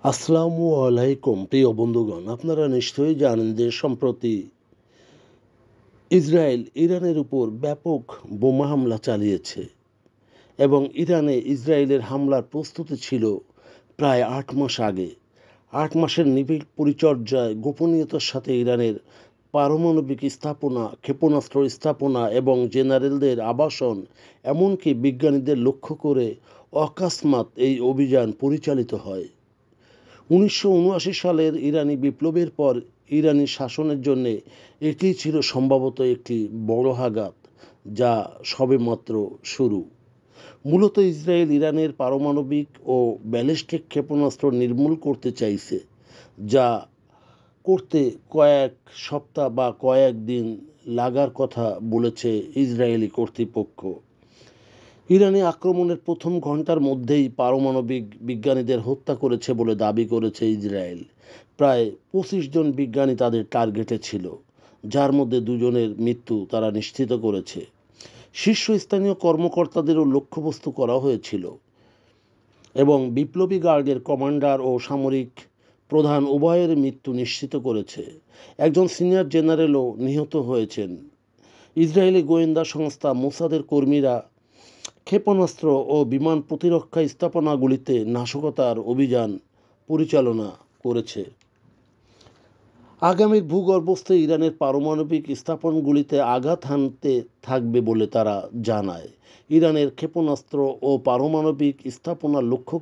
আসসালামু আলাইকুম প্রিয় বন্ধুগণ, আপনারা নিশ্চয়ই জানেন যে সম্প্রতি ইসরায়েল ইরানের উপর ব্যাপক বোমা হামলা চালিয়েছে এবং ইরানে ইসরায়েলের হামলার প্রস্তুতি ছিল প্রায় ৮ মাস আগে। ৮ মাসের নিবিড় পরিচর্যায় গোপনীয়তার সাথে ইরানের পারমাণবিক স্থাপনা, ক্ষেপণাস্ত্র স্থাপনা এবং জেনারেলদের আবাসন, এমনকি বিজ্ঞানীদের লক্ষ্য করে অকস্মাৎ এই অভিযান পরিচালিত হয়। ১৯৭৯ সালের ইরানি বিপ্লবের পর ইরানি শাসনের জন্য এটিই ছিল সম্ভবত একটি বড় আঘাত, যা সবেমাত্র শুরু। মূলত ইসরায়েল ইরানের পারমাণবিক ও ব্যালিস্টিক ক্ষেপণাস্ত্র নির্মূল করতে চাইছে, যা করতে কয়েক সপ্তাহ বা কয়েক দিন লাগার কথা বলেছে ইসরায়েলি কর্তৃপক্ষ। ইরানি আক্রমণের প্রথম ঘণ্টার মধ্যেই পারমাণবিক বিজ্ঞানীদের হত্যা করেছে বলে দাবি করেছে ইসরায়েল। প্রায় ২৫ জন বিজ্ঞানী তাদের টার্গেটে ছিল, যার মধ্যে ২ জনের মৃত্যু তারা নিশ্চিত করেছে। শীর্ষস্থানীয় কর্মকর্তাদেরও লক্ষ্যবস্তু করা হয়েছিল এবং বিপ্লবী গার্ডের কমান্ডার ও সামরিক প্রধান উভয়ের মৃত্যু নিশ্চিত করেছে। একজন সিনিয়র জেনারেলও নিহত হয়েছেন। ইসরায়েলি গোয়েন্দা সংস্থা মোসাদের কর্মীরা ক্ষেপণাস্ত্র ও বিমান প্রতিরক্ষা স্থাপনাগুলিতে নাশকতার অভিযান পরিচালনা করেছে। আগামীর ভূগর্ভস্থ ইরানের পারমাণবিক স্থাপনগুলিতে আঘাত হানতে থাকবে বলে তারা জানায়। ইরানের ক্ষেপণাস্ত্র ও পারমাণবিক স্থাপনা লক্ষ্য